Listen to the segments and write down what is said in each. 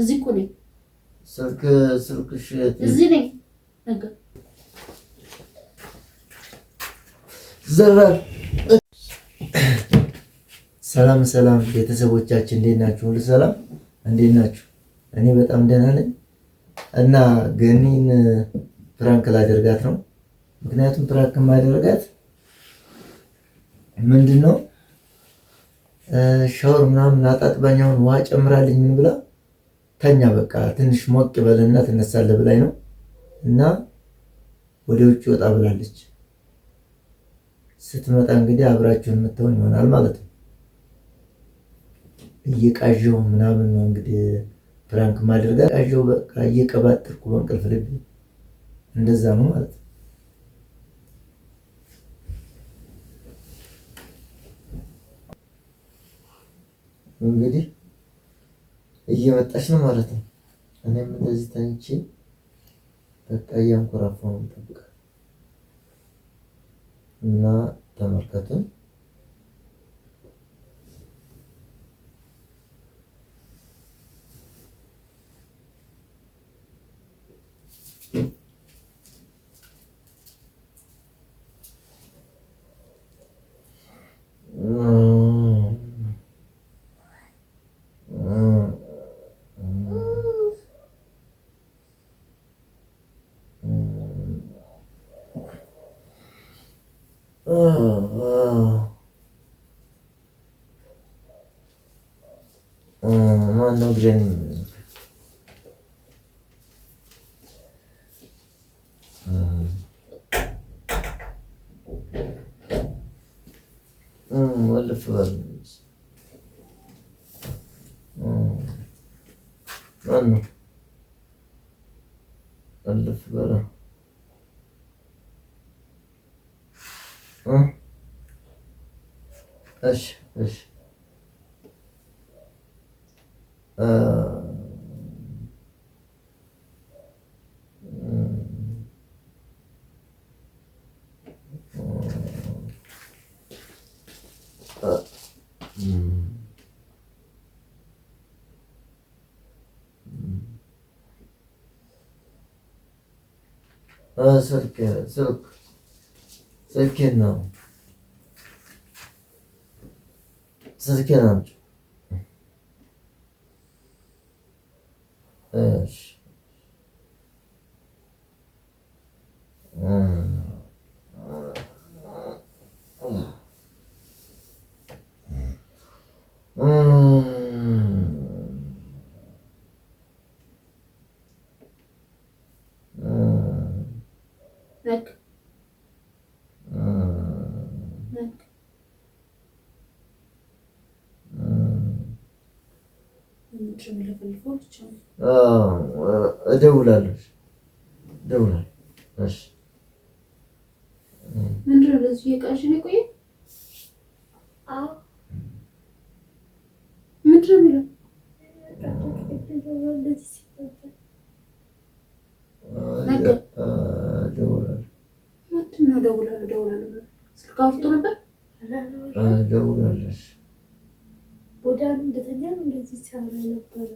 እዚህ እኮ ነኝ። ስልክሽ እዚህ ነኝ። ነገ ዘራር ሰላም ቤተሰቦቻችን እንዴት ናችሁ? ሁሉ ሰላም እንዴት ናችሁ? እኔ በጣም ደህና ነኝ። እና ገኒን ፕራንክ ላደርጋት ነው። ምክንያቱም ፕራንክ ማደርጋት ምንድነው ሻወር ምናምን አጣጥባኛውን ውሃ ጨምራልኝ ምን ብላ ተኛ በቃ ትንሽ ሞቅ በለና ትነሳለህ ብላኝ ነው። እና ወደ ውጭ ወጣ ብላለች። ስትመጣ እንግዲህ አብራችሁን የምትሆን ይሆናል ማለት ነው። እየቃዠው ምናምን ነው እንግዲህ ፕራንክ ማድረጋት። ቃዠው በቃ እየቀባጠርኩ በእንቅልፍ ልብ እንደዛ ነው ማለት ነው። እንግዲህ እየመጣች ነው ማለት ነው። እኔም እንደዚህ ተንቼ በቃ እያንኮራፋሁ ነው የምጠብቃት እና ተመልከቱን። ማነው ግን ወልፍ በል ማነው ወልፍ በል እሺ ስልኬን ነው ስልኬን አምጪ። እሺ እደውላለሁ። እሺ ምንድን ነው ለዚህ የቃሽ ነው ቆይ? አዎ ምንድን ነው የሚለው? እደውላለሁ። ስልክ አውርቶ ነበር። እደውላለሁ። ቦዳን እንደተኛ ነው እንደዚህ ሲያወራ ነበር።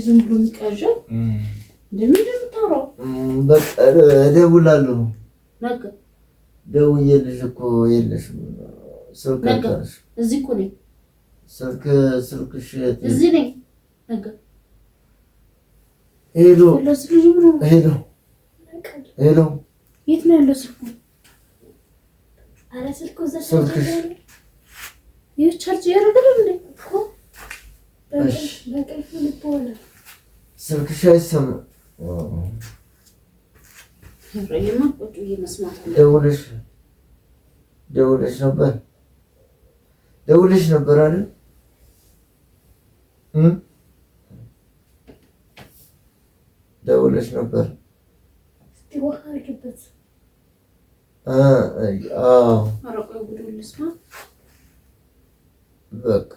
ዝም ብሎ የሚቃዣው እንደምንድን ነው የምታወራው? በቃ እደውላለሁ። ነገ ደውዬልሽ እኮ የለሽም። ስልክ አታነሺም። እዚህ እኮ ነኝ። ስልክሽ እዚህ ነኝ። ነገ ሄሎ የት ነው ያለው ስልኩ? አረ ስልኩ ስልክሽ ይህ ቻርጅ ያደረገው እንዴ እኮ በቀይፉ ልቦና ስልክሽ አይሰማም። ረየማ ቁጭ መስማት ደውለሽ ነበር አይደል? ደውለሽ ነበር። እስቲ ውሃ አድርግበት። አረቆ ጉድ ልስማ በቃ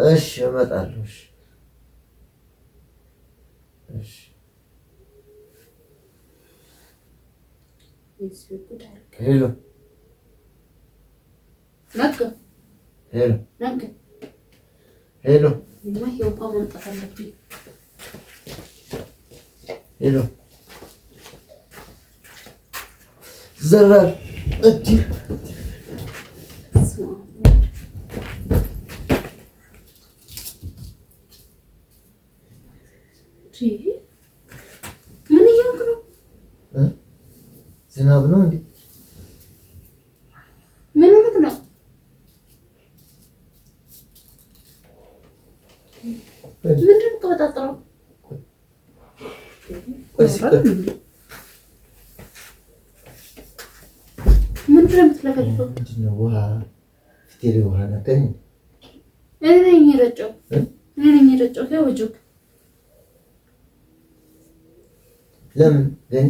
እሺ እመጣለሁ። እሺ ሄሎ ነጋ ሄሎ ነጋ ሄሎ ይሄው ማምጣት አለብኝ። ሄሎ ዘራር እጅ ምን እያልኩ ነው? ዝናብ ነው እንዴ? ምን ሆነህ ነው? ምንድን ነው የምትቀበጣጥረው? ምንድን ነው የምትለፈልፈው? ምንድን ነው ውሃ ፊቴ ላይ ውሃ ነካኝ። እኔ ነኝ የረጨው። ያው ጆክ ለምን ግን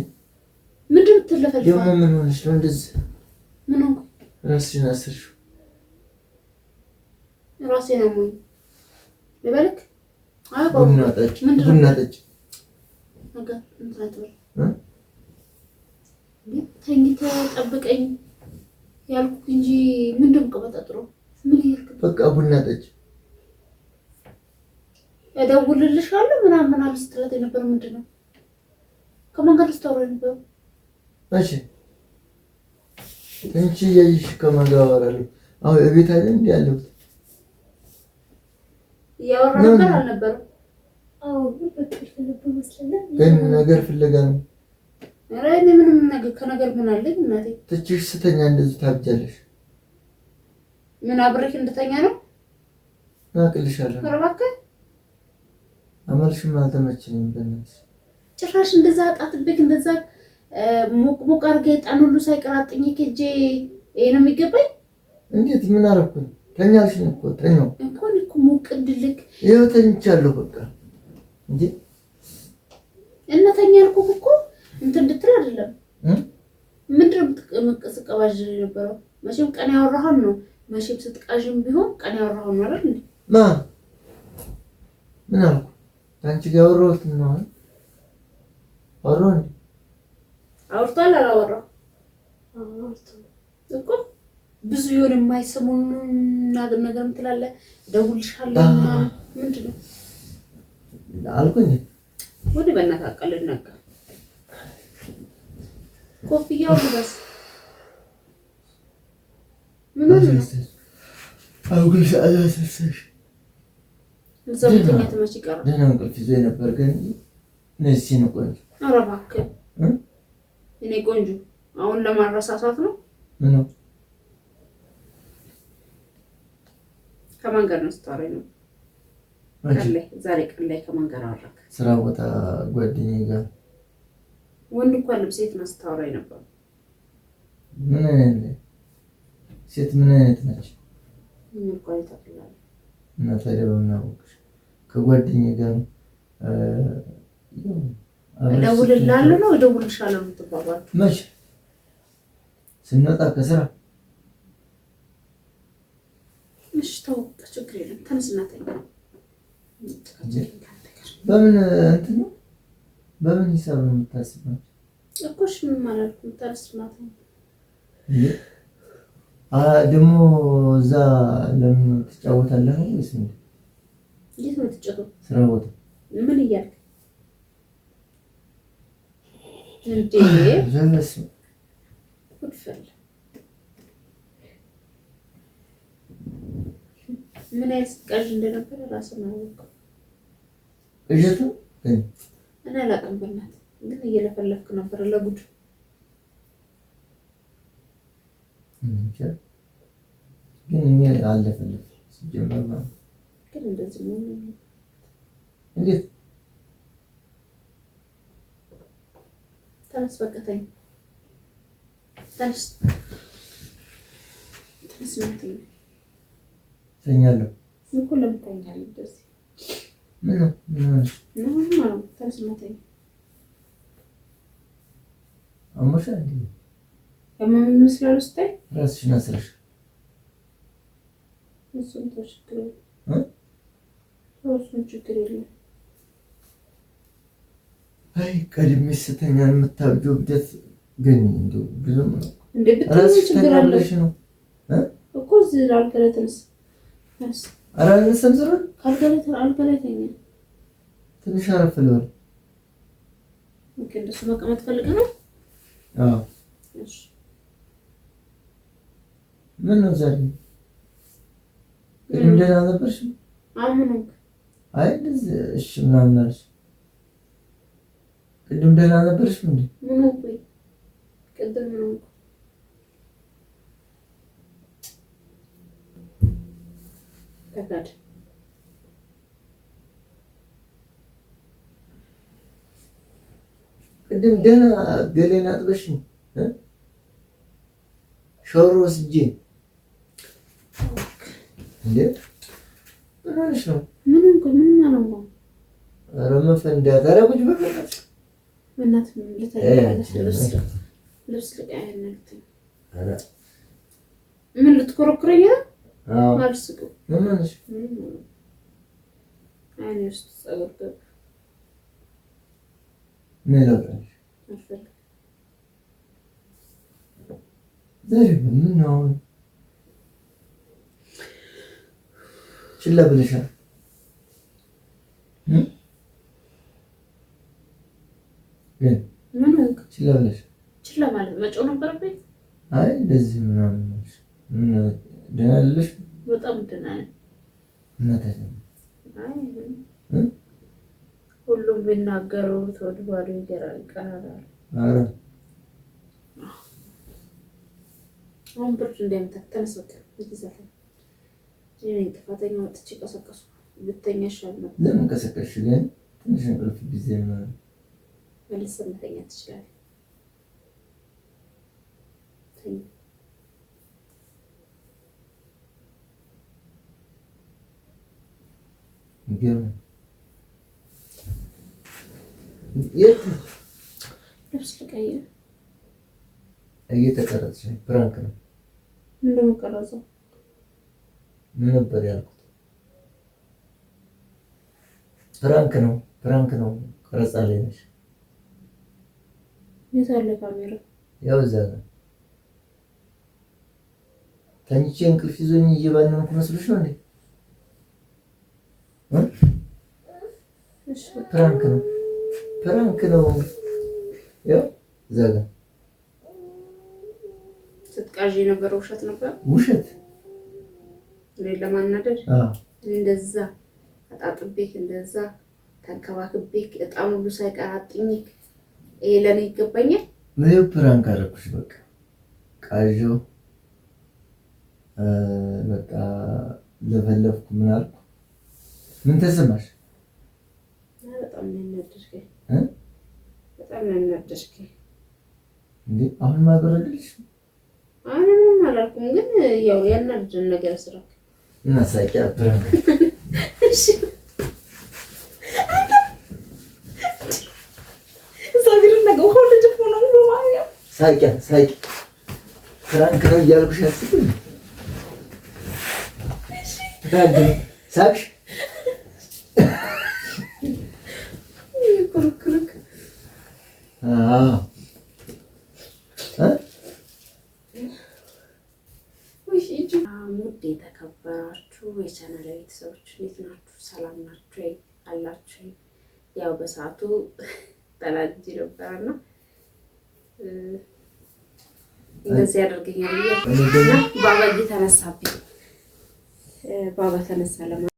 ምንድን ነው የምትለፈልፈው? ደግሞ ምን ሆነሽ ነው እንደዚህ? ምን ሆንኩ? ራስሽን አስርሽው። ራሴን አሞኝ ልበልክ? ቡና ጠጭ፣ ቡና ጠጭ። ነገ እንትን አትበል። ተኝተህ ጠብቀኝ ያልኩህ እንጂ ምንድን ነው የምትቀበጣጥረው? ምን ይልክ? በቃ ቡና ጠጭ። እደውልልሻለሁ ምናምን ስትላት የነበረው ምንድን ነው? ከማን ጋር ልታወራ የነበረው? እሺ እንቺ እያየሽ ከማን ጋር አወራለሁ? አሁን እቤት አይደል እንደ ያለሁት? እያወራ ነበር አልነበረም? አዎ በቃ ስለነበረ መስለኝ ግን ነገር ፍለጋ ነው። ኧረ እኔ ምንም ነገር ከነገር ምን አለኝ እናቴ? ትችሽ ስተኛ እንደዚህ ታብጃለሽ። ምን አብሬክ እንድተኛ ነው? አቅልሻለሁ። ኧረ እባክህ አመልሽም አልተመቸኝም። በእናትሽ ጭራሽ እንደዛ አጣጥቤክ እንደዛ ሞቅ አድርገህ ዕጣን ሁሉ ሳይቀራጥኝ ከእጄ ይሄ ነው የሚገባኝ? እንዴት ምን አደረኩኝ? ተኛልሽኝ እኮ ተኛው እኮ ሞቅ እንድልክ ይኸው ተኝቻለሁ። በቃ እንዴ እና ተኛ ያልኩህ እኮ እንትን እንድትል አይደለም። ምንድን ነው ስትቀባዥ የነበረው? መቼም ቀን ያወራሁን ነው። መቼም ስትቃዥም ቢሆን ቀን ያወራሁን ነው አይደል? ምን አልኩ? አንቺ ጋር ያወራሁት ነው አይደል? አወራሁ እንዴ? አውርቷል አላወራም? አውርቷል እኮ ብዙ የሆነ የማይሰሙን ነገር ምትላለህ። እደውልልሻለሁ ምንድን ነው አልኩኝ። ወደ በእናትህ አቀልድ ነገር ኮፍያው ልበስ። ምን ሆነ? አውግል ሰዓት ዘውተኛ ተመች ይቀር ደህና እንቅልፍ ይዞኝ ነበር ግን ነዚህ ነው ቆንጆ። ኧረ እባክህ እኔ ቆንጆ አሁን ለማረሳሳት ነው። ምን ነው? ከማን ጋር ነው ስታወራኝ ነው? ዛሬ ቀን ላይ ከማን ጋር አወራክ? ስራ ቦታ ጓደኛዬ ጋር። ወንድ እኮ ልብስ ሴት ነው ስታወራኝ ነበር። ምን አይነት ሴት ምን አይነት ነች? ምን ቆይ ታውቃለህ? እና ታዲያ በምን አወቅሽ? ከጓደኛዬ ጋር እደውልልሃለሁ ነው እደውልልሻለሁ የምትባባል? መች ስንወጣ ከስራ? እሺ ተው ችግር የለም ተነስና ተኛ። በምን እንትን ነው በምን ሂሳብ ነው የምታስበው? እኮ እሺ ምን ማለት ነው? ተነስና ተኛ። ደግሞ እዛ ለምን ትጫወታለህ ነው ወይስ ምን? እንዴት ነው የምትጫወተው? ስራ ቦታ ምን እያልክ እንዴ? ዘመስ ወድፈል ምን አይነት ቀዥ እንደነበረ ራስህ ነው ያወቀው። እጀቱ ግን እኔ አላውቅም። በእናትህ ግን እየለፈለፍክ ነበር ለጉድ። ግን እኔ አልለፈለፍኩም ሲጀመር ነው። ግን እንደዚህ ነው እንዴት? ተነስ በቃ ተኛ። ተነስ ተኛ። ተኛለሁ እኮ ለምን ተኛለህ? እንደዚህ ምን ነው? ምን ሆነሽ? ነው ተነስ ተኛ። አሞሻል እንዴ? ለምን መስላል ስታይ ራስሽን አስረሽ እሱን ችግር የለም። አይ ቀድሜ ስተኛ የምታብጂው እብደት ግን እንደው ብዙም ነው እንዴ ብትሆን ችግር አለ ነው እኮ እዚህ አልገለተንስ ኧረ እንሰምዝር አልገለተኛ ትንሽ አረፍ ልበል ኦኬ እንደሱ መቀመጥ ፈልገህ ነው አዎ እሺ ምን ነው ዛሬ ቅድም ደህና ነበርሽ አሁን አይ እሺ ምናምን አልሽ ቅድም ደህና ነበርሽ እንዴ ምን ነው ቆይ ቅድም ነው ተጋድ ቅድም ደህና ገሌን አጥበሽ ሻወር ወስጄ እንዴ ምን ሆነሽ ነው ምን ነው ኧረ መፈንዳት ኧረ ቁጭ በል በእናትህ ልብስ ልቀያየርልኝ ኧረ ምን ልትኮረኩረኝ ነው አዎ አልስቅም ምን ሆነሽ አይኔ ውስጥ ፀጉር ገባ ምን ላድርግ አልፈልግም ዛሬ ምን ነው ችላ ብለሻል ግን ምን ነው ችላ ብለሻል ችላ ማለት መጮህ ነበረብኝ አይ እንደዚህ ምናምን ምን ደህና አይደለሽ በጣም ደህና ነኝ እናታችን አይ ሁሉም ቢናገሩ ተወድባሉ ይቀራል ኧረ አሁን ብርድ እንደምታክ ተነስቶ ይዘፈ እኔ ጥፋተኛ ወጥቼ ቀሰቀሱ ብተኛ ይሻላል ለምን ቀሰቀስሽ ግን ትንሽ እንቅልፍ ጊዜ ምናምን መልሰህ መተኛት ትችላለህ ተኛ ይገርም የት ልብስ ልቀይር እየተቀረጽሽ ፕራንክ ነው እንደምቀረጸው ምን ነበር ያልኩት ፕራንክ ነው ቀረጻ ላይ ነሽ የት አለ ካሜራ ያው እዛ ነው ተኝቼ እንቅልፍ ይዞኝ እየባነንኩ መስሎሽ ነው እንዴ እሺ ፕራንክ ነው ያው እዛ ጋር ስትቃዥ የነበረው ውሸት ነበር ውሸት ለማናደድ እንደዛ አጣጥቤክ እንደዛ ተንከባክቤክ እጣም ሁሉ ሳይቀራጥኝክ ይሄ ለኔ ይገባኛል ነው ፕራንክ አደረኩሽ በቃ ቃዦ በቃ ለፈለፍኩ ምን አልኩ ምን ተሰማሽ በጣም ነው የሚያደርገኝ በጣም ነው የሚያደርገኝ እንዴ አሁን ማበረድልሽ ምንም አላልኩም ግን ያው ያናድድን ነገር ስራክ እና ሳቂያ ፕራንክ እሺ ዛሬን ነገር ሁሉ ጅፎ ነው በማያ ሳቂያ ፕራንክ ነው እያልኩሽ አስብኝ ሳቅሽ ኩርኩርክ ውድ የተከበራችሁ የቻናል ቤተሰቦች እንዴት ናችሁ? ሰላም ናችሁ አላችሁ? ያው በሰዓቱ ተላልጄ ነበርና እንደዚህ ያደርገኛል ባባ ተነሳብኝ ባባ ተነሳ ለማለት